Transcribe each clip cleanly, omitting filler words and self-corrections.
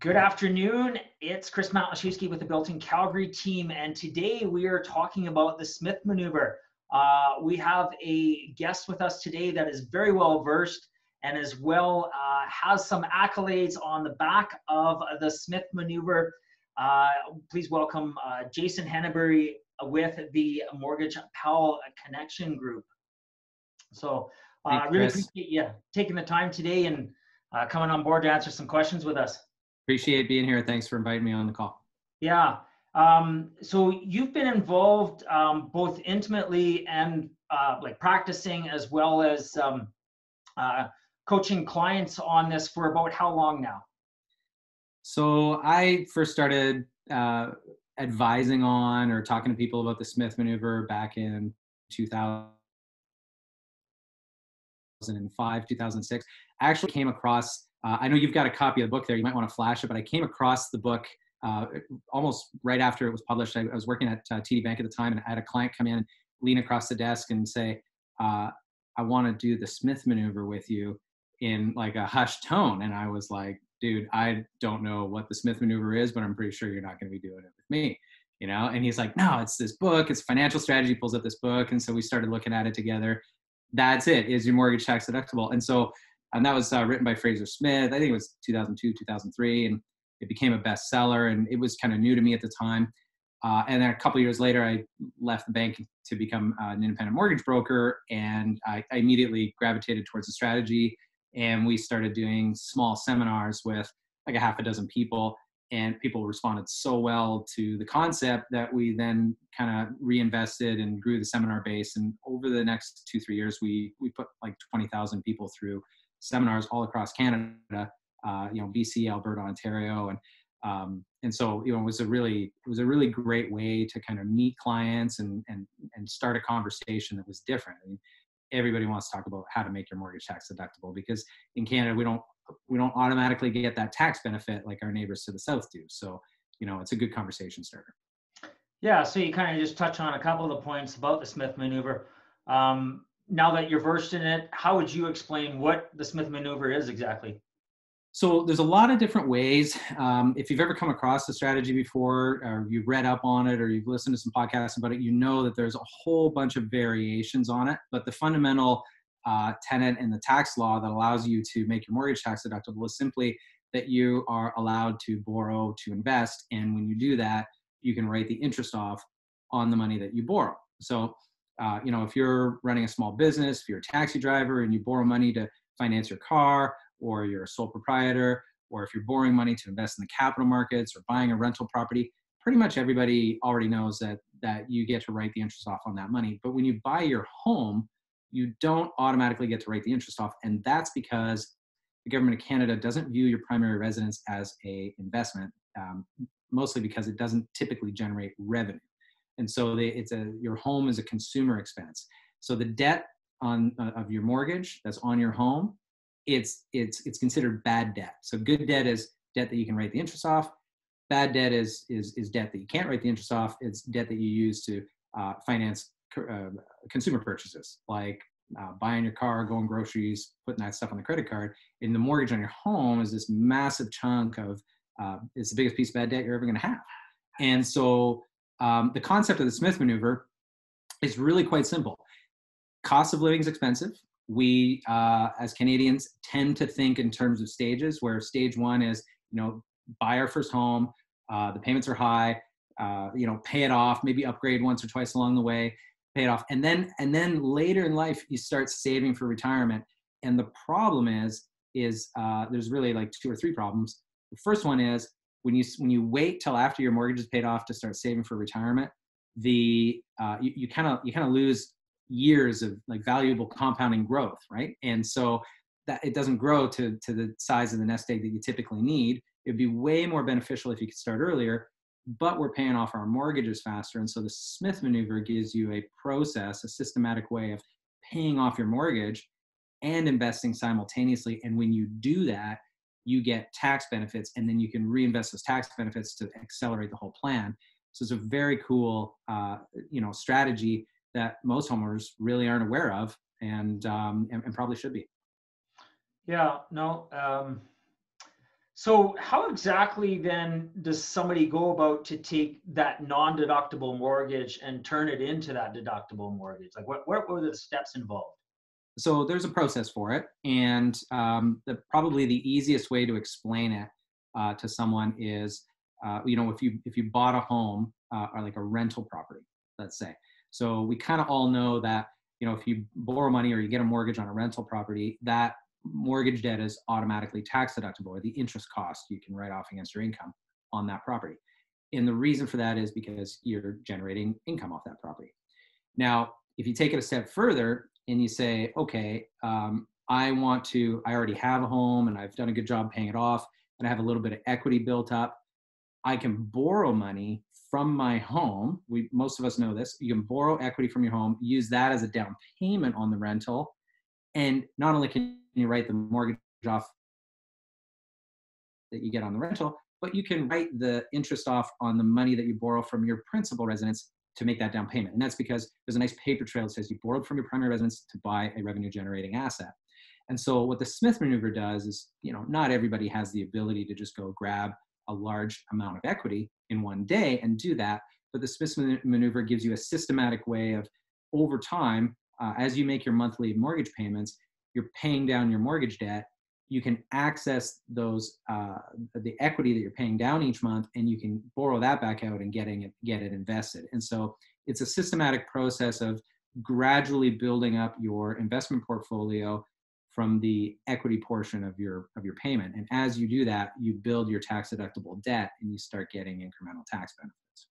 Good afternoon. It's Chris Malashewski with the Built-in Calgary team, and today we are talking about the Smith maneuver. We have a guest with us today that is very well versed and as well has some accolades on the back of the Smith maneuver. Please welcome Jason Henneberry with the Mortgage Pal Connection Group. So I really appreciate you taking the time today and coming on board to answer some questions with us. Appreciate being here. Thanks for inviting me on the call. Yeah. So you've been involved both intimately and like practicing as well as coaching clients on this for about how long now? So I first started advising on or talking to people about the Smith maneuver back in 2005, 2006. I actually came across, I know you've got a copy of the book there. You might want to flash it, but I came across the book almost right after it was published. I was working at TD Bank at the time, and I had a client come in, lean across the desk and say, I want to do the Smith maneuver with you in like a hushed tone. And I was like, dude, I don't know what the Smith maneuver is, but I'm pretty sure you're not going to be doing it with me, you know? And he's like, no, it's this book, it's financial strategy, pulls up this book. And so we started looking at it together. That's it, is your mortgage tax deductible. And so, and that was written by Fraser Smith. I think it was 2002, 2003, and it became a bestseller, and it was kind of new to me at the time. And then a couple of years later, I left the bank to become an independent mortgage broker, and I immediately gravitated towards the strategy. And we started doing small seminars with like a half a dozen people, and people responded so well to the concept that we then kind of reinvested and grew the seminar base. And over the next 2-3 years, we put like 20,000 people through seminars all across Canada, BC, Alberta, Ontario, and so it was a really great way to kind of meet clients and start a conversation that was different. I mean, everybody wants to talk about how to make your mortgage tax deductible, because in Canada we don't automatically get that tax benefit like our neighbors to the south do. So it's a good conversation starter. Yeah, so you kind of just touch on a couple of the points about the Smith maneuver. Now that you're versed in it, how would you explain what the Smith maneuver is exactly? So there's a lot of different ways. If you've ever come across the strategy before, or you've read up on it, or you've listened to some podcasts about it, you know that there's a whole bunch of variations on it. But the fundamental tenet in the tax law that allows you to make your mortgage tax deductible is simply that you are allowed to borrow to invest. And when you do that, you can write the interest off on the money that you borrow. So, if you're running a small business, if you're a taxi driver and you borrow money to finance your car, or you're a sole proprietor, or if you're borrowing money to invest in the capital markets or buying a rental property, pretty much everybody already knows that you get to write the interest off on that money. But when you buy your home, you don't automatically get to write the interest off. And that's because the government of Canada doesn't view your primary residence as an investment, mostly because it doesn't typically generate revenue. And so your home is a consumer expense. So the debt of your mortgage that's on your home, it's considered bad debt. So good debt is debt that you can write the interest off. Bad debt is debt that you can't write the interest off. It's debt that you use to finance consumer purchases, like buying your car, going groceries, putting that stuff on the credit card. And the mortgage on your home is this massive chunk of, it's the biggest piece of bad debt you're ever going to have. And so the concept of the Smith maneuver is really quite simple. Cost of living is expensive. We, as Canadians, tend to think in terms of stages, where stage one is, buy our first home, the payments are high, pay it off, maybe upgrade once or twice along the way, pay it off. And then later in life, you start saving for retirement. And the problem is there's really like 2 or 3 problems. The first one is when you wait till after your mortgage is paid off to start saving for retirement, you kind of lose years of like valuable compounding growth, right? And so that it doesn't grow to the size of the nest egg that you typically need. It'd be way more beneficial if you could start earlier, but we're paying off our mortgages faster. And so the Smith maneuver gives you a process, a systematic way of paying off your mortgage and investing simultaneously. And when you do that, you get tax benefits, and then you can reinvest those tax benefits to accelerate the whole plan. So it's a very cool, strategy that most homeowners really aren't aware of, and probably should be. Yeah, no. So how exactly then does somebody go about to take that non-deductible mortgage and turn it into that deductible mortgage? Like what were the steps involved? So there's a process for it, and probably the easiest way to explain it to someone is, if you bought a home or like a rental property, let's say. So we kind of all know that if you borrow money or you get a mortgage on a rental property, that mortgage debt is automatically tax deductible, or the interest cost you can write off against your income on that property. And the reason for that is because you're generating income off that property. Now, if you take it a step further and you say, okay, I already have a home and I've done a good job paying it off and I have a little bit of equity built up, I can borrow money from my home. Most of us know this. You can borrow equity from your home, use that as a down payment on the rental. And not only can you write the mortgage off that you get on the rental, but you can write the interest off on the money that you borrow from your principal residence to make that down payment. And that's because there's a nice paper trail that says you borrowed from your primary residence to buy a revenue generating asset. And so what the Smith maneuver does is, not everybody has the ability to just go grab a large amount of equity in one day and do that. But the Smith maneuver gives you a systematic way of, over time, as you make your monthly mortgage payments, you're paying down your mortgage debt. You can access the equity that you're paying down each month, and you can borrow that back out and get it invested. And so it's a systematic process of gradually building up your investment portfolio from the equity portion of your payment. And as you do that, you build your tax deductible debt and you start getting incremental tax benefits.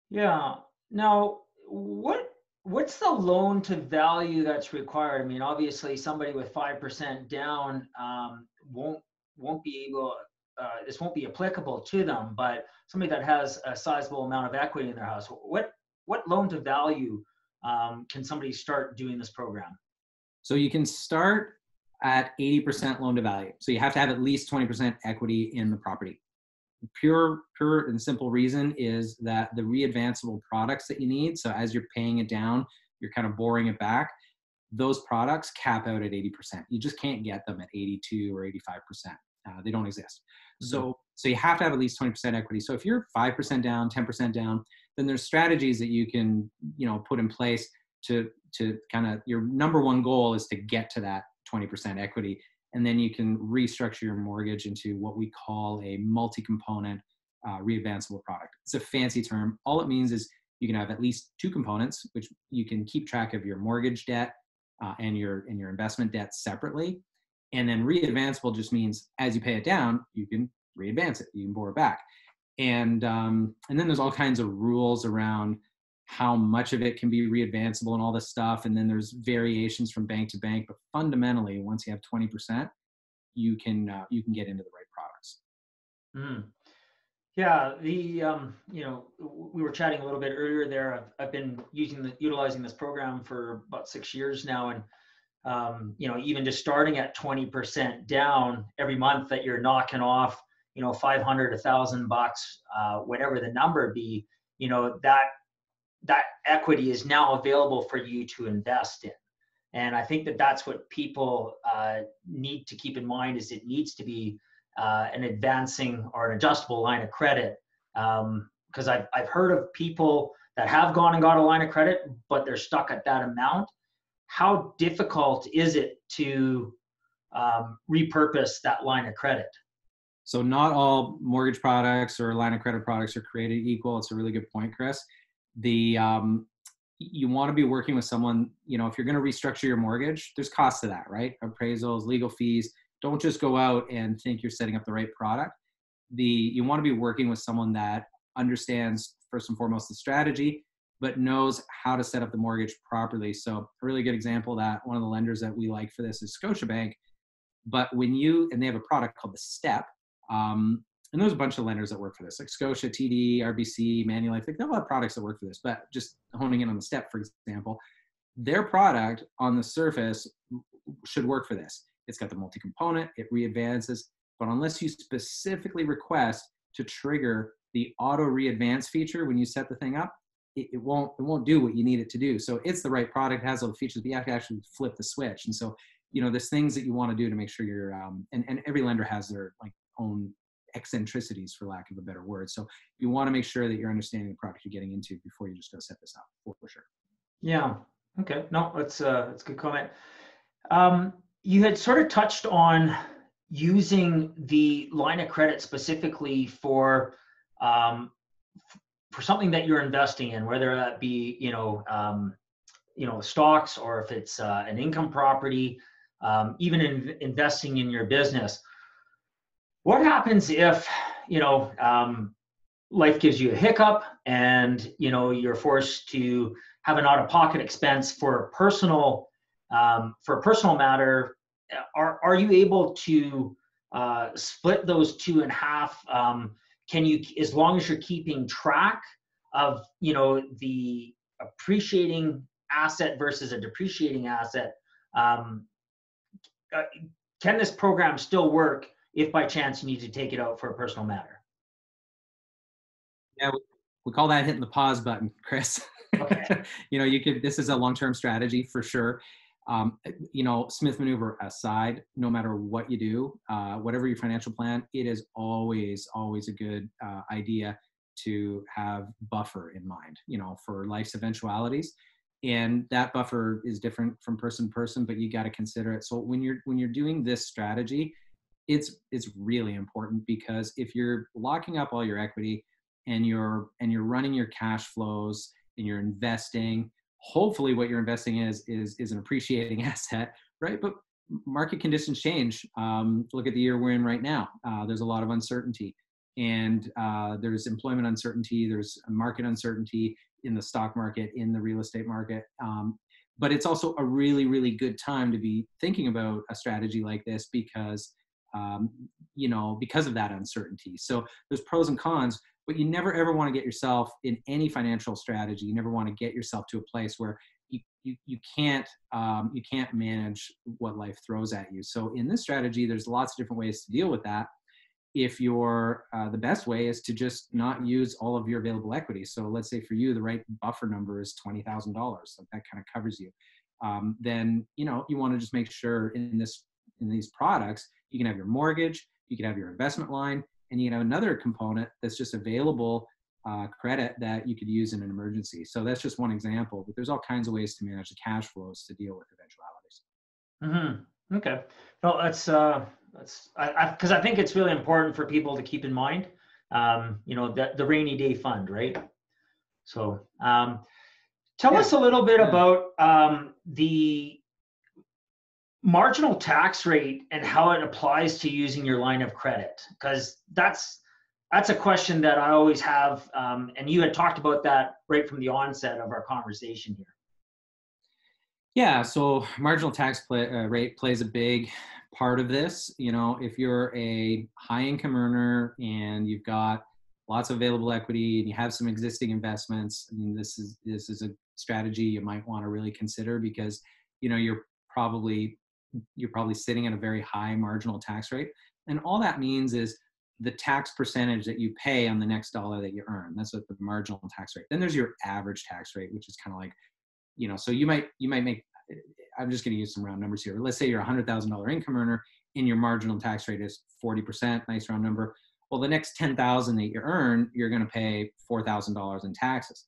Yeah. Now, what's the loan to value that's required? I mean, obviously, somebody with 5% down won't be able. This won't be applicable to them. But somebody that has a sizable amount of equity in their house, what loan to value can somebody start doing this program? So you can start at 80% loan to value. So you have to have at least 20% equity in the property. Pure and simple reason is that the readvanceable products that you need, so as you're paying it down, you're kind of borrowing it back, those products cap out at 80%. You just can't get them at 82 or 85%. They don't exist. Mm-hmm. So you have to have at least 20% equity. So if you're 5% down, 10% down, then there's strategies that you can put in place to kind of, your number one goal is to get to that 20% equity. And then you can restructure your mortgage into what we call a multi-component readvanceable product. It's a fancy term. All it means is you can have at least two components, which you can keep track of your mortgage debt and your investment debt separately. And then readvanceable just means as you pay it down, you can readvance it. You can borrow it back. And then there's all kinds of rules around how much of it can be readvanceable and all this stuff. And then there's variations from bank to bank, but fundamentally, once you have 20%, you can get into the right products. Mm. Yeah, we were chatting a little bit earlier there. I've been utilizing this program for about 6 years now, and even just starting at 20% down every month that you're knocking off, $500, $1,000, whatever the number be, that equity is now available for you to invest in. And I think that that's what people need to keep in mind, is it needs to be an advancing or an adjustable line of credit. Because I've heard of people that have gone and got a line of credit, but they're stuck at that amount. How difficult is it to repurpose that line of credit? So not all mortgage products or line of credit products are created equal. It's a really good point, Chris. You want to be working with someone, if you're going to restructure your mortgage, there's costs to that, right? Appraisals, legal fees. Don't just go out and think you're setting up the right product. You want to be working with someone that understands, first and foremost, the strategy, but knows how to set up the mortgage properly. So a really good example of that, one of the lenders that we like for this is Scotiabank. But and they have a product called the STEP. And there's a bunch of lenders that work for this, like Scotia, TD, RBC, Manulife. They have a lot of products that work for this, but just honing in on the STEP, for example, their product on the surface should work for this. It's got the multi-component, it readvances, but unless you specifically request to trigger the auto readvance feature when you set the thing up, it won't do what you need it to do. So it's the right product, it has all the features, but you have to actually flip the switch. And so there's things that you want to do to make sure you're, and every lender has their like own eccentricities, for lack of a better word. So you want to make sure that you're understanding the product you're getting into before you just go set this up for sure. Yeah. Okay. No, that's a good comment. You had sort of touched on using the line of credit specifically for something that you're investing in, whether that be stocks, or if it's an income property, even investing in your business. What happens if life gives you a hiccup and you're forced to have an out-of-pocket expense for a personal matter? Are you able to split those two in half? Can you, as long as you're keeping track of the appreciating asset versus a depreciating asset, can this program still work if by chance you need to take it out for a personal matter? Yeah, we call that hitting the pause button, Chris. Okay. This is a long-term strategy for sure. Smith maneuver aside, no matter what you do, whatever your financial plan, it is always a good idea to have buffer in mind, for life's eventualities. And that buffer is different from person to person, but you got to consider it. So when you're doing this strategy, it's really important, because if you're locking up all your equity and you're running your cash flows and you're investing, hopefully what you're investing is an appreciating asset, right? But market conditions change. Look at the year we're in right now. There's a lot of uncertainty, and there's employment uncertainty. There's market uncertainty in the stock market, in the real estate market. But it's also a really, really good time to be thinking about a strategy like this, because of that uncertainty. So there's pros and cons, but you never ever want to get yourself in any financial strategy. You never want to get yourself to a place where you can't manage what life throws at you. So in this strategy, there's lots of different ways to deal with that. If you're the best way is to just not use all of your available equity. So let's say for you, the right buffer number is $20,000. Like that kind of covers you. Then you want to just make sure in these products, you can have your mortgage, you can have your investment line, and you can have another component that's just available credit that you could use in an emergency. So that's just one example, but there's all kinds of ways to manage the cash flows to deal with eventualities. Mm-hmm. Okay. No, that's because I think it's really important for people to keep in mind, the rainy day fund, right? So tell us a little bit about the marginal tax rate and how it applies to using your line of credit, because that's a question that I always have, and you had talked about that right from the onset of our conversation here. Yeah, so marginal tax rate plays a big part of this. If you're a high income earner and you've got lots of available equity and you have some existing investments, I mean, this is a strategy you might want to really consider, because you're probably sitting at a very high marginal tax rate, and all that means is the tax percentage that you pay on the next dollar that you earn. That's what the marginal tax rate. Then there's your average tax rate, which is kind of like, so you might make, I'm just going to use some round numbers here. Let's say you're a $100,000 income earner and your marginal tax rate is 40%, nice round number. Well, the next $10,000 that you earn, you're going to pay $4,000 in taxes.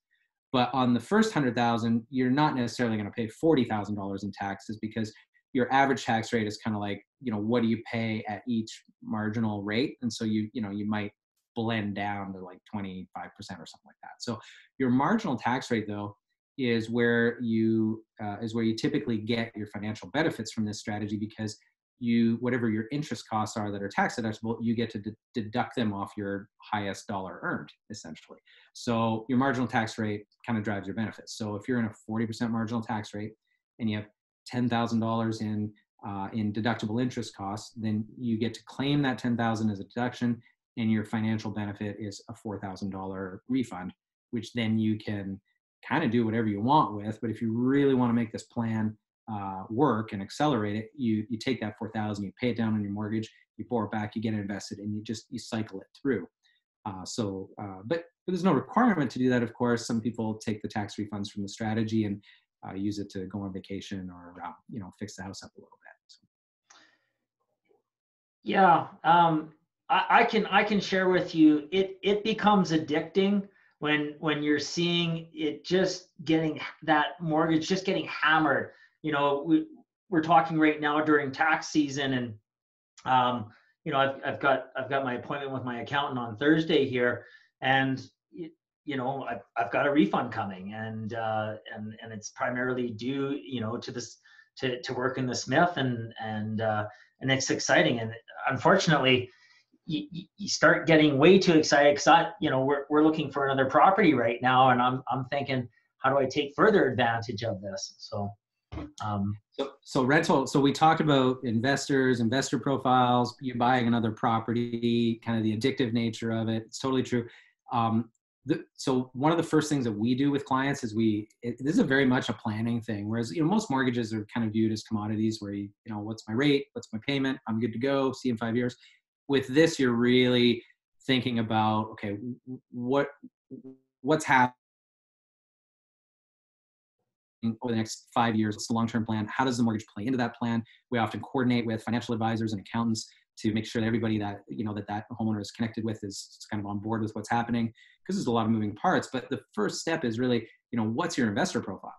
But on the first $100,000, you're not necessarily going to pay $40,000 in taxes, because your average tax rate is kind of like, what do you pay at each marginal rate? And so you might blend down to like 25% or something like that. So your marginal tax rate, though, is where you typically get your financial benefits from this strategy, because whatever your interest costs are that are tax deductible, you get to deduct them off your highest dollar earned, essentially. So your marginal tax rate kind of drives your benefits. So if you're in a 40% marginal tax rate and you have $10,000 in deductible interest costs, then you get to claim that $10,000 as a deduction, and your financial benefit is a $4,000 refund, which then you can kind of do whatever you want with. But if you really want to make this plan work and accelerate it, you take that $4,000, you pay it down on your mortgage, you borrow it back, you get it invested, and you cycle it through. But there's no requirement to do that. Of course, some people take the tax refunds from the strategy and use it to go on vacation or fix the house up a little bit. So. Yeah, I can share with you. It becomes addicting when you're seeing it just getting that mortgage just getting hammered. You know, we're talking right now during tax season, and um, you know, I've got my appointment with my accountant on Thursday here, and you know, I've got a refund coming, and it's primarily due, you know, to this to work in the Smith, and it's exciting, and unfortunately, you start getting way too excited because you know, we're looking for another property right now, and I'm thinking, how do I take further advantage of this? So. Um, So rental, so we talked about investors, investor profiles, you buying another property, kind of the addictive nature of it. It's totally true. Um, so one of the first things that we do with clients is this is a very much a planning thing. Whereas, you know, most mortgages are kind of viewed as commodities where you know, what's my rate? What's my payment? I'm good to go. See you in 5 years. With this, you're really thinking about, okay, what's happening over the next 5 years? What's the long-term plan? How does the mortgage play into that plan? We often coordinate with financial advisors and accountants to make sure that everybody that, you know, that homeowner is connected with is kind of on board with what's happening, because there's a lot of moving parts. But the first step is really, you know, what's your investor profile?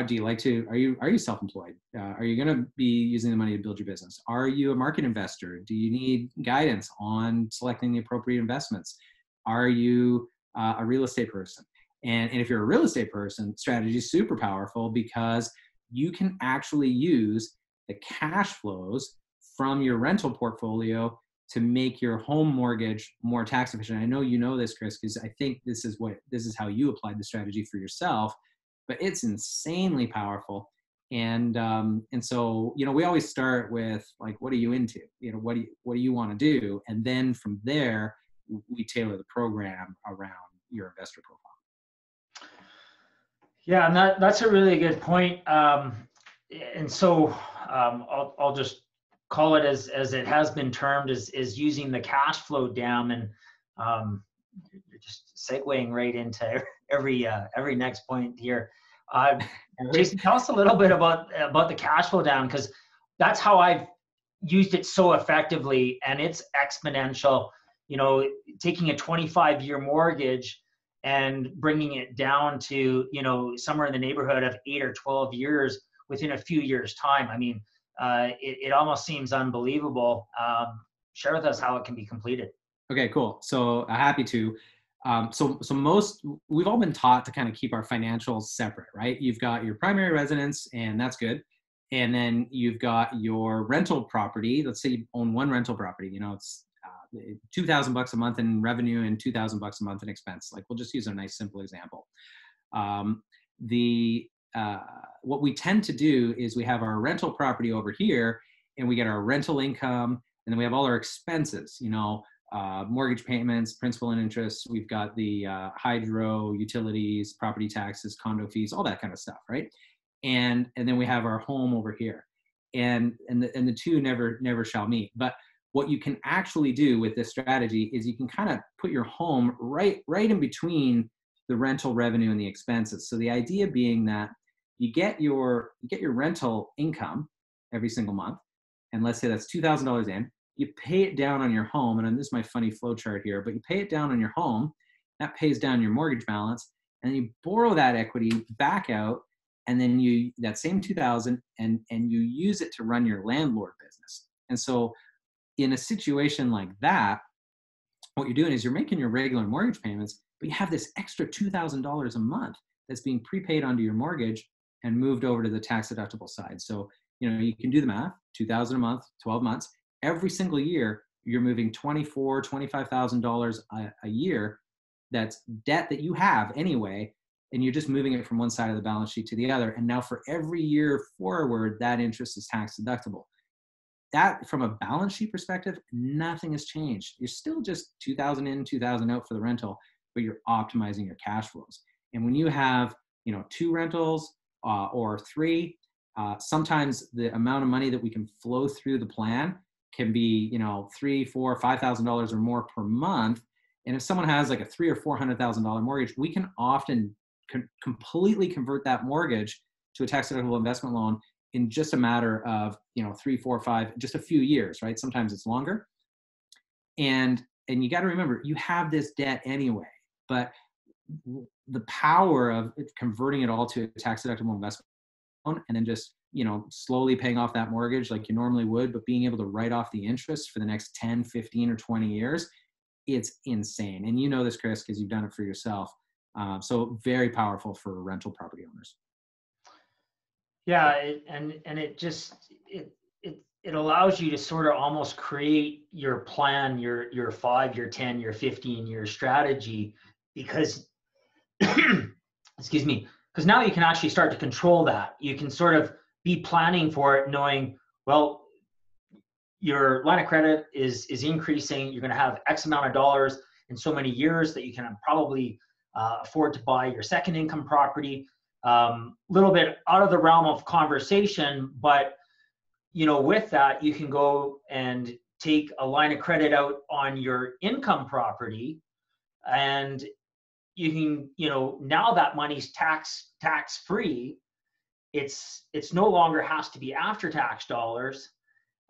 Do you like to, are you self-employed? Are you going to be using the money to build your business? Are you a market investor? Do you need guidance on selecting the appropriate investments? Are you a real estate person? And if you're a real estate person, strategy is super powerful because you can actually use the cash flows from your rental portfolio to make your home mortgage more tax efficient. I know you know this, Chris, because I think this is how you applied the strategy for yourself, but it's insanely powerful. And so, you know, we always start with, like, what are you into? You know, what do you want to do? And then from there, we tailor the program around your investor profile. Yeah, and that's a really good point. And so I'll just call it as it has been termed, is using the cash flow dam, and you're just segueing right into every next point here. Jason, tell us a little bit about the cash flow dam, because that's how I've used it so effectively, and it's exponential. You know, taking a 25-year mortgage and bringing it down to, you know, somewhere in the neighborhood of 8 or 12 years within a few years' time. I mean, it almost seems unbelievable. Share with us how it can be completed. Okay, cool. So happy to. So we've all been taught to kind of keep our financials separate, right? You've got your primary residence, and that's good. And then you've got your rental property. Let's say you own one rental property. You know, it's $2,000 a month in revenue and $2,000 a month in expense. Like, we'll just use a nice simple example. What we tend to do is we have our rental property over here, and we get our rental income, and then we have all our expenses. You know, mortgage payments, principal and interest. We've got the hydro, utilities, property taxes, condo fees, all that kind of stuff, right? And then we have our home over here, and the two never shall meet. But what you can actually do with this strategy is you can kind of put your home right in between the rental revenue and the expenses. So the idea being that you get your rental income every single month, and let's say that's $2,000 in. You pay it down on your home, and this is my funny flow chart here, but you pay it down on your home, that pays down your mortgage balance, and you borrow that equity back out, and then that same 2,000, and you use it to run your landlord business. And so in a situation like that, what you're doing is you're making your regular mortgage payments, but you have this extra $2,000 a month that's being prepaid onto your mortgage and moved over to the tax deductible side. So, you know, you can do the math, $2,000 a month, 12 months. Every single year, you're moving $24,000, $25,000 a year. That's debt that you have anyway, and you're just moving it from one side of the balance sheet to the other. And now for every year forward, that interest is tax deductible. That, from a balance sheet perspective, nothing has changed. You're still just 2,000 in, 2,000 out for the rental, but you're optimizing your cash flows. And when you have, you know, 2 rentals or 3, sometimes the amount of money that we can flow through the plan can be, you know, $3,000, $4,000, $5,000 or more per month. And if someone has like a $300,000 or $400,000 mortgage, we can often completely convert that mortgage to a tax deductible investment loan in just a matter of, 3, 4, 5, just a few years, right? Sometimes it's longer. And you got to remember, you have this debt anyway, but the power of converting it all to a tax deductible investment loan, and then just, slowly paying off that mortgage like you normally would, but being able to write off the interest for the next 10, 15, or 20 years, it's insane. And you know this, Chris, because you've done it for yourself. So very powerful for rental property owners. Yeah, it allows you to sort of almost create your plan, your 5, your 10, your 15-year strategy, because excuse me, because now you can actually start to control that. You can sort of be planning for it, knowing, well, your line of credit is increasing. You're going to have X amount of dollars in so many years that you can probably afford to buy your second income property. Little bit out of the realm of conversation, but with that, you can go and take a line of credit out on your income property, and you can, now that money's tax free. It's no longer has to be after tax dollars.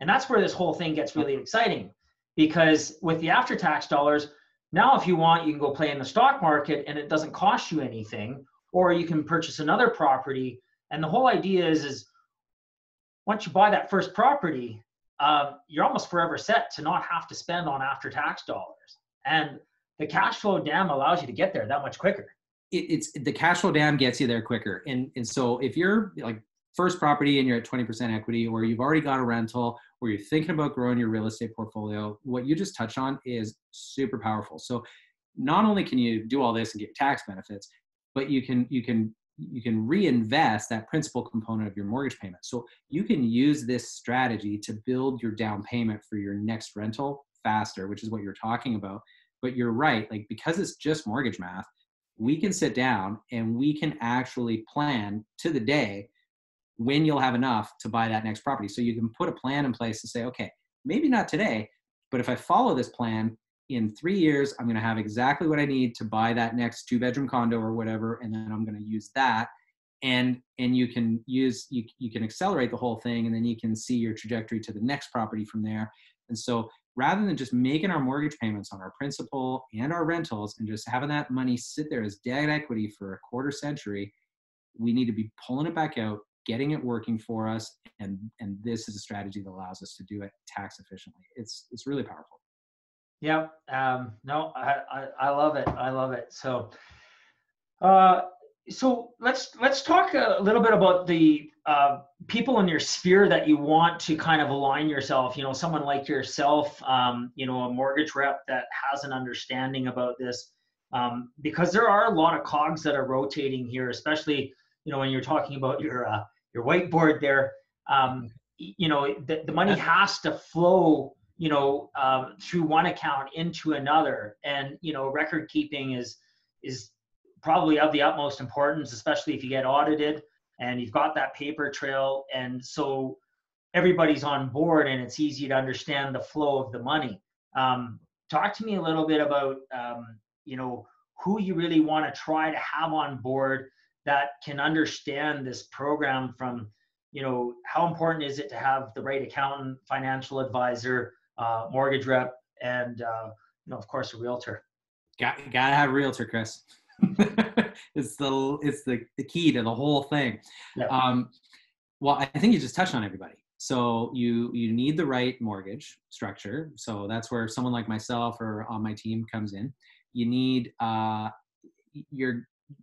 And that's where this whole thing gets really exciting, because with the after tax dollars, now if you want, you can go play in the stock market and it doesn't cost you anything, or you can purchase another property. And the whole idea is once you buy that first property, you're almost forever set to not have to spend on after tax dollars. And the cash flow dam allows you to get there that much quicker. It's the cash flow dam gets you there quicker. And so if you're like first property and you're at 20% equity, or you've already got a rental, or you're thinking about growing your real estate portfolio, what you just touched on is super powerful. So not only can you do all this and get tax benefits, but you can reinvest that principal component of your mortgage payment. So you can use this strategy to build your down payment for your next rental faster, which is what you're talking about. But you're right, like, because it's just mortgage math, we can sit down and we can actually plan to the day when you'll have enough to buy that next property. So you can put a plan in place to say, okay, maybe not today, but if I follow this plan, in 3 years, I'm going to have exactly what I need to buy that next 2-bedroom condo or whatever. And then I'm going to use that. And you can accelerate the whole thing, and then you can see your trajectory to the next property from there. And so rather than just making our mortgage payments on our principal and our rentals and just having that money sit there as debt equity for a quarter century, we need to be pulling it back out, getting it working for us. And this is a strategy that allows us to do it tax efficiently. It's really powerful. Yep. No, I love it. I love it. So, so let's talk a little bit about the people in your sphere that you want to kind of align yourself. Someone like yourself, a mortgage rep that has an understanding about this, because there are a lot of cogs that are rotating here, especially when you're talking about your whiteboard there. The money has to flow through one account into another, and record keeping is probably of the utmost importance, especially if you get audited and you've got that paper trail, and so everybody's on board and it's easy to understand the flow of the money. Talk to me a little bit about who you really want to try to have on board that can understand this program, from how important is it to have the right accountant, financial advisor, mortgage rep, and of course a realtor. Gotta have a realtor, Chris. It's the key to the whole thing. Yep. Well, I think you just touched on everybody. So you need the right mortgage structure. So that's where someone like myself or on my team comes in. You need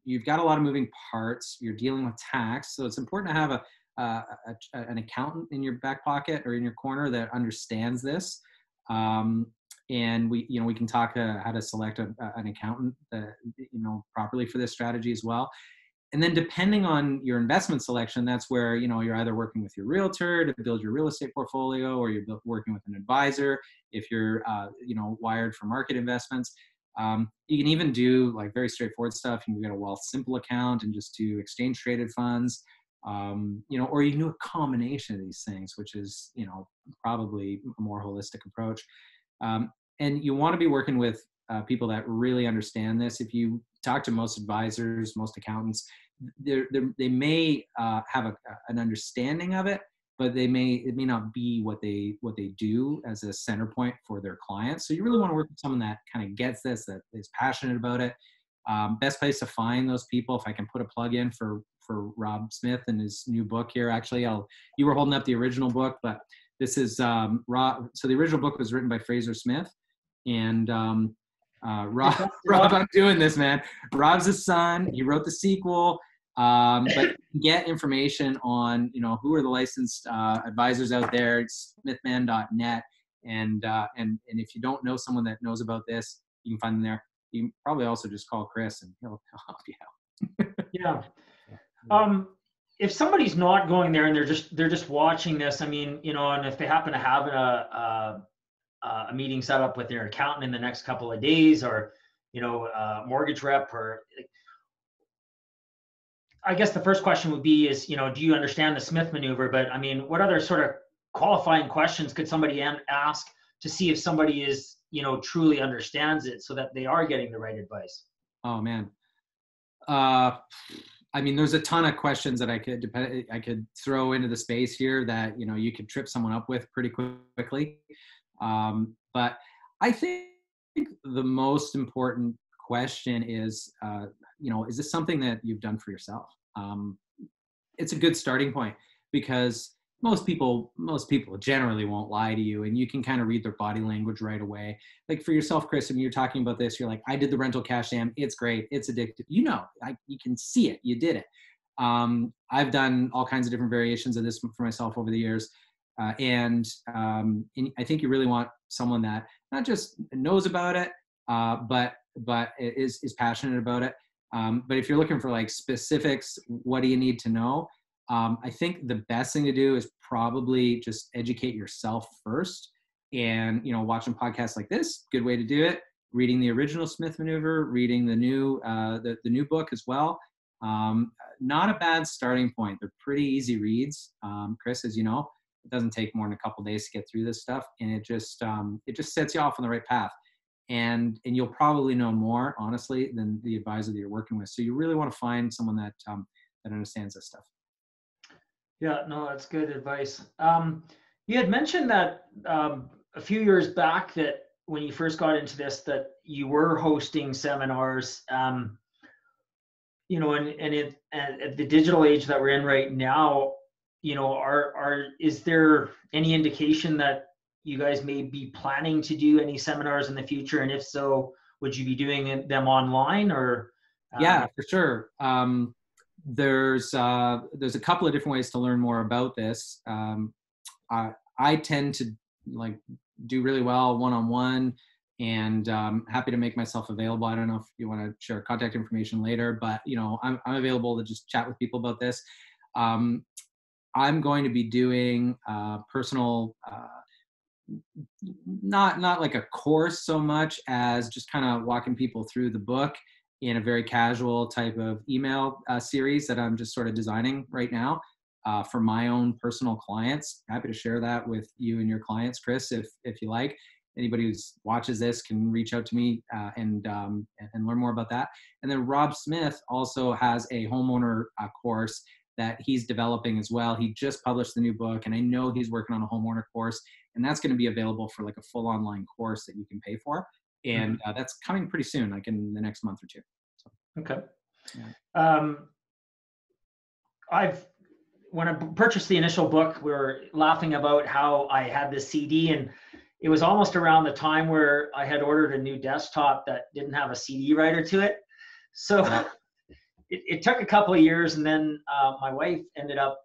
you've got a lot of moving parts. You're dealing with tax, so it's important to have an accountant in your back pocket or in your corner that understands this. And we can talk how to select an accountant that, properly for this strategy as well. And then depending on your investment selection, that's where, you're either working with your realtor to build your real estate portfolio, or you're working with an advisor if you're, wired for market investments. You can even do like very straightforward stuff. You can get a Wealth Simple account and just do exchange traded funds. Or you can do a combination of these things, which is, probably a more holistic approach. And you want to be working with people that really understand this. If you talk to most advisors, most accountants, they may have an understanding of it, but it may not be what they do as a center point for their clients. So you really want to work with someone that kind of gets this, that is passionate about it. Best place to find those people, if I can put a plug in for Rob Smith and his new book here. Actually, you were holding up the original book, but this is Rob. So the original book was written by Fraser Smith, and Rob, I'm doing this, man. Rob's his son. He wrote the sequel. But get information on, who are the licensed advisors out there. It's smithman.net. And if you don't know someone that knows about this, you can find them there. You can probably also just call Chris and he'll help you out. Yeah. If somebody's not going there and they're just watching this, I mean, and if they happen to have a meeting set up with their accountant in the next couple of days, or, mortgage rep, or I guess the first question would be is, do you understand the Smith maneuver? But I mean, what other sort of qualifying questions could somebody ask to see if somebody is, truly understands it, so that they are getting the right advice? Oh man. I mean, there's a ton of questions that I could throw into the space here that, you could trip someone up with pretty quickly. But I think the most important question is, is this something that you've done for yourself? It's a good starting point, because most people generally won't lie to you, and you can kind of read their body language right away. Like for yourself, Chris, when you're talking about this, you're like, I did the rental cash am. It's great. It's addictive. You can see it. You did it. I've done all kinds of different variations of this for myself over the years. And I think you really want someone that not just knows about it, but is passionate about it. But if you're looking for like specifics, what do you need to know? I think the best thing to do is probably just educate yourself first, and, watching podcasts like this, good way to do it. Reading the original Smith maneuver, reading the new book as well. Not a bad starting point. They're pretty easy reads. Chris, as you know, it doesn't take more than a couple of days to get through this stuff, and it just sets you off on the right path. And you'll probably know more, honestly, than the advisor that you're working with. So you really want to find someone that understands this stuff. Yeah, no, that's good advice. You had mentioned that a few years back, that when you first got into this, that you were hosting seminars, and at the digital age that we're in right now, is there any indication that you guys may be planning to do any seminars in the future? And if so, would you be doing them online, or? Yeah, for sure. There's a couple of different ways to learn more about this. I tend to do really well one-on-one, and happy to make myself available. I don't know if you want to share contact information later, but I'm available to just chat with people about this. I'm going to be doing personal, not like a course so much as just kind of walking people through the book in a very casual type of email series that I'm just sort of designing right now for my own personal clients. Happy to share that with you and your clients, Chris, if you like. Anybody who watches this can reach out to me and learn more about that. And then Rob Smith also has a homeowner course that he's developing as well. He just published the new book, and I know he's working on a homeowner course, and that's going to be available for like a full online course that you can pay for. And that's coming pretty soon, like in the next month or two. So, okay. Yeah. When I purchased the initial book, we were laughing about how I had this CD, and it was almost around the time where I had ordered a new desktop that didn't have a CD writer to it. So it took a couple of years, and then my wife ended up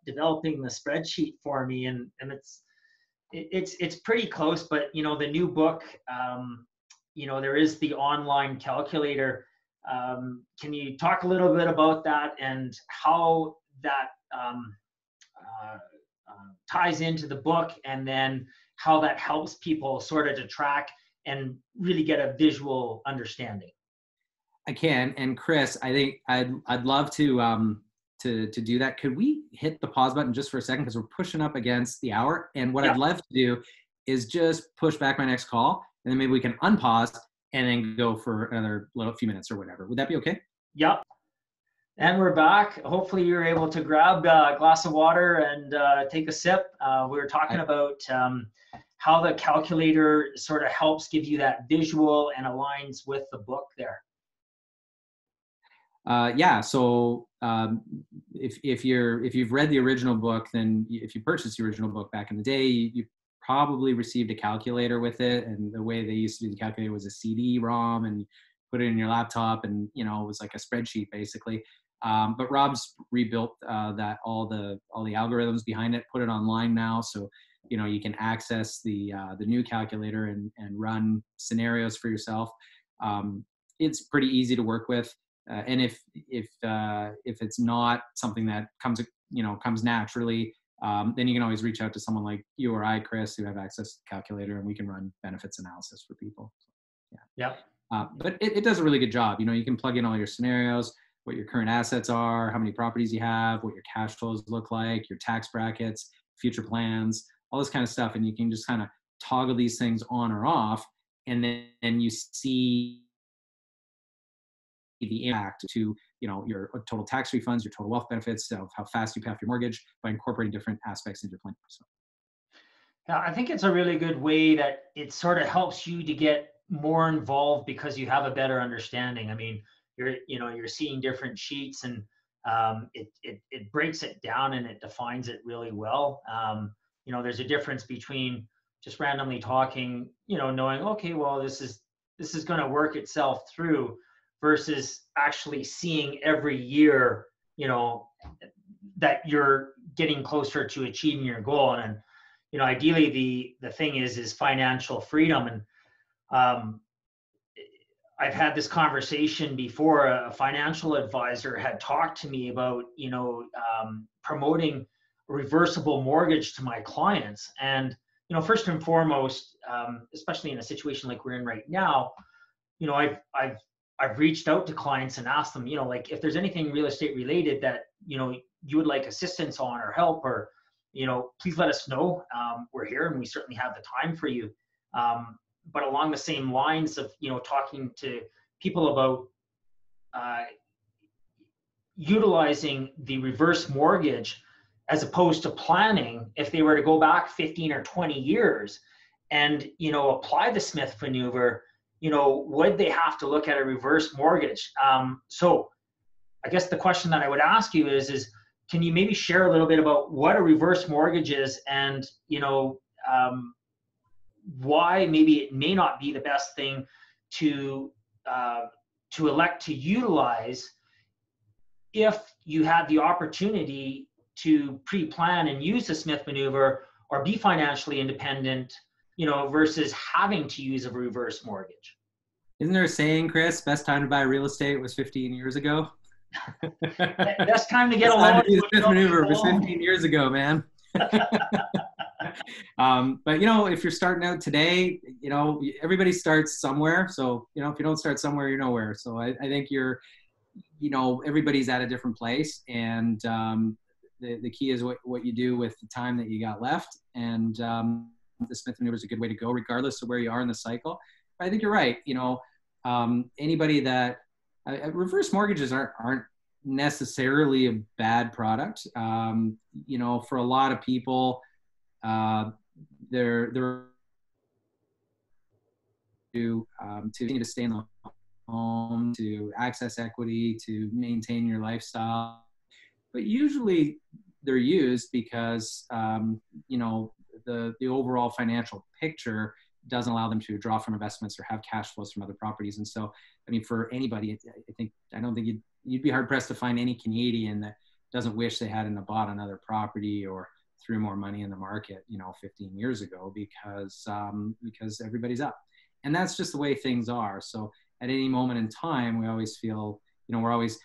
developing the spreadsheet for me, and it's pretty close. But the new book, there is the online calculator. Can you talk a little bit about that and how that ties into the book, and then how that helps people sort of to track and really get a visual understanding? I can. And Chris, I think I'd love to do that. Could we hit the pause button just for a second, because we're pushing up against the hour? And what I'd love to do is just push back my next call, and then maybe we can unpause and then go for another little few minutes or whatever. Would that be okay? Yep. And we're back. Hopefully you're able to grab a glass of water and take a sip. We were talking about how the calculator sort of helps give you that visual and aligns with the book there. Yeah. So if you've read the original book, then if you purchased the original book back in the day, you probably received a calculator with it. And the way they used to do the calculator was a CD-ROM, and you put it in your laptop, and it was like a spreadsheet basically. But Rob's rebuilt that all the algorithms behind it, put it online now, so you can access the new calculator and run scenarios for yourself. It's pretty easy to work with, and if it's not something that comes naturally, then you can always reach out to someone like you or I, Chris, who have access to the calculator, and we can run benefits analysis for people. Yeah. But it does a really good job. You can plug in all your scenarios, what your current assets are, how many properties you have, what your cash flows look like, your tax brackets, future plans, all this kind of stuff. And you can just kind of toggle these things on or off, and then you see the impact to your total tax refunds, your total wealth benefits, of how fast you pay off your mortgage by incorporating different aspects into your plan. So. Yeah, I think it's a really good way that it sort of helps you to get more involved because you have a better understanding. I mean, you're seeing different sheets, and it breaks it down and it defines it really well. There's a difference between just randomly talking, knowing, okay, well, this is going to work itself through, versus actually seeing every year, that you're getting closer to achieving your goal. And ideally the thing is financial freedom. And I've had this conversation before. A financial advisor had talked to me about, promoting a reversible mortgage to my clients. And, first and foremost, especially in a situation like we're in right now, I've reached out to clients and asked them, like, if there's anything real estate related that, you would like assistance on or help, or, please let us know. We're here and we certainly have the time for you. But along the same lines of, talking to people about utilizing the reverse mortgage as opposed to planning, if they were to go back 15 or 20 years and, apply the Smith maneuver, would they have to look at a reverse mortgage? So I guess the question that I would ask you is can you maybe share a little bit about what a reverse mortgage is, and, why maybe it may not be the best thing to elect to utilize if you had the opportunity to pre-plan and use the Smith maneuver or be financially independent, versus having to use a reverse mortgage. Isn't there a saying, Chris, best time to buy real estate was 15 years ago? Best time to get a loan. The Smith maneuver was 15 years ago, man. But if you're starting out today, everybody starts somewhere. So if you don't start somewhere, you're nowhere. So I think everybody's at a different place, and the key is what you do with the time that you got left. And the Smith maneuver is a good way to go, regardless of where you are in the cycle. But I think you're right. Anybody that reverse mortgages aren't necessarily a bad product. For a lot of people, they're to continue to stay in the home, to access equity, to maintain your lifestyle. But usually they're used because the overall financial picture doesn't allow them to draw from investments or have cash flows from other properties. And so, I mean, for anybody, I don't think you'd be hard pressed to find any Canadian that doesn't wish they hadn't bought another property or threw more money in the market, 15 years ago, because everybody's up. And that's just the way things are. So at any moment in time, we always feel, we're always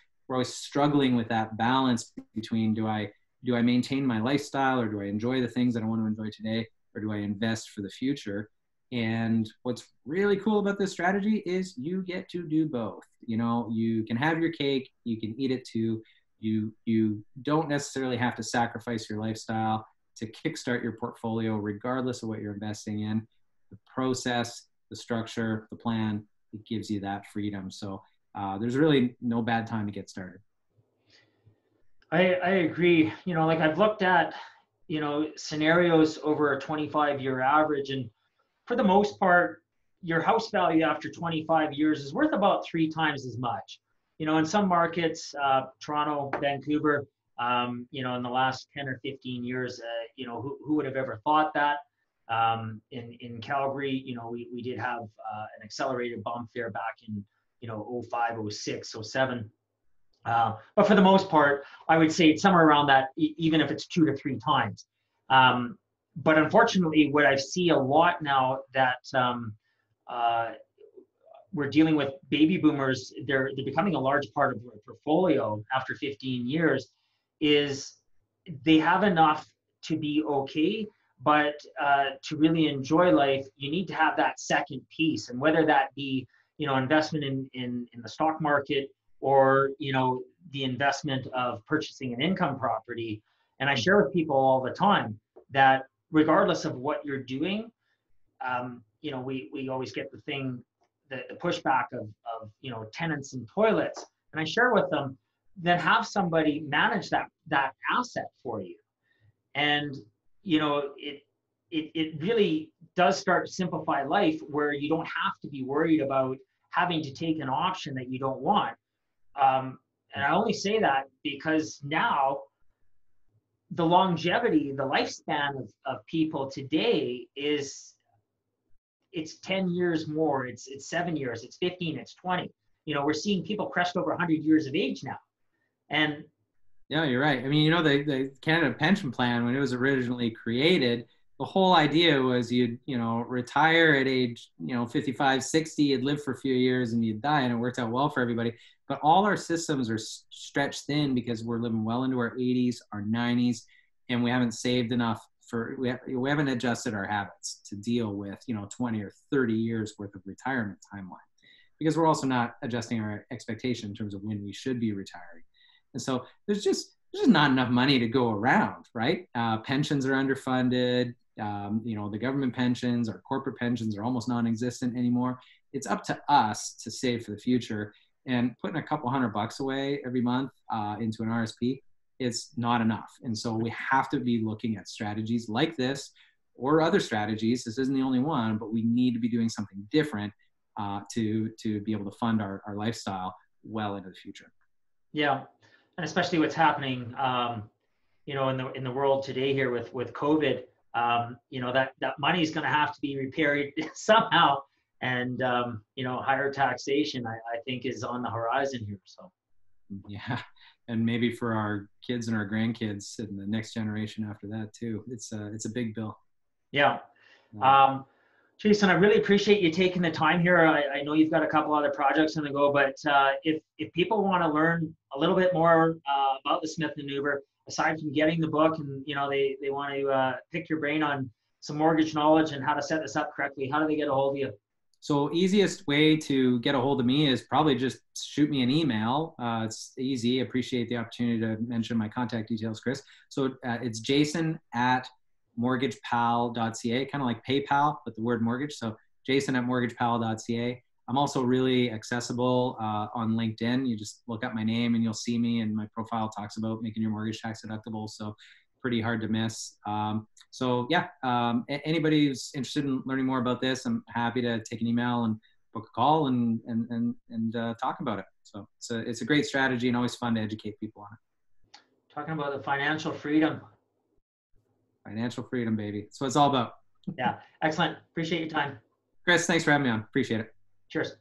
struggling with that balance between, do I maintain my lifestyle, or do I enjoy the things that I want to enjoy today, or do I invest for the future? And what's really cool about this strategy is you get to do both. You can have your cake, you can eat it too. You don't necessarily have to sacrifice your lifestyle to kickstart your portfolio, regardless of what you're investing in. The process, the structure, the plan gives you that freedom. So there's really no bad time to get started. I agree. Like I've looked at, scenarios over a 25-year average, and for the most part, your house value after 25 years is worth about 3 times as much. In some markets, Toronto, Vancouver, in the last 10 or 15 years, who would have ever thought that? In Calgary, we did have an accelerated bump there back in, 05, 06, 07. But for the most part, I would say it's somewhere around that, even if it's 2 to 3 times. But unfortunately, what I see a lot now that we're dealing with baby boomers, they're becoming a large part of their portfolio after 15 years, is they have enough to be okay, but to really enjoy life, you need to have that second piece. And whether that be, investment in the stock market, or, the investment of purchasing an income property. And I share with people all the time that regardless of what you're doing, we always get the pushback of tenants and toilets. And I share with them, then have somebody manage that asset for you. And, it really does start to simplify life, where you don't have to be worried about having to take an option that you don't want. And I only say that because now the longevity, the lifespan of people today it's 10 years more, it's 7 years, it's 15, it's 20. We're seeing people crest over 100 years of age now. And yeah, you're right. I mean, the Canada Pension Plan, when it was originally created, the whole idea was you'd, retire at age, 55, 60, you'd live for a few years and you'd die, and it worked out well for everybody. But all our systems are stretched thin because we're living well into our 80s, our 90s, and we haven't saved enough we haven't adjusted our habits to deal with, 20 or 30 years worth of retirement timeline, because we're also not adjusting our expectation in terms of when we should be retiring. And so there's just not enough money to go around, right? Pensions are underfunded. The government pensions, our corporate pensions are almost non-existent anymore. It's up to us to save for the future, and putting a couple $100 away every month into an RSP, it's not enough. And so we have to be looking at strategies like this or other strategies. This isn't the only one, but we need to be doing something different to be able to fund our lifestyle well into the future. Yeah. And especially what's happening, in the world today here with COVID, that money is going to have to be repaid somehow, and higher taxation, I think, is on the horizon here. So, yeah, and maybe for our kids and our grandkids and the next generation after that too. It's a big bill. Yeah. Jason, I really appreciate you taking the time here. I know you've got a couple other projects on the go, but if people want to learn a little bit more about the Smith Maneuver, aside from getting the book, and they want to pick your brain on some mortgage knowledge and how to set this up correctly, how do they get a hold of you? So easiest way to get a hold of me is probably just shoot me an email. It's easy. Appreciate the opportunity to mention my contact details, Chris. So it's jason@mortgagepal.ca, kind of like PayPal, but the word mortgage. So jason@mortgagepal.ca. I'm also really accessible on LinkedIn. You just look up my name and you'll see me, and my profile talks about making your mortgage tax deductible. So pretty hard to miss. Anybody who's interested in learning more about this, I'm happy to take an email and book a call and talk about it. So it's a great strategy and always fun to educate people on it. Talking about the financial freedom. Financial freedom, baby. That's what it's all about. Yeah, excellent. Appreciate your time. Chris, thanks for having me on. Appreciate it. Cheers.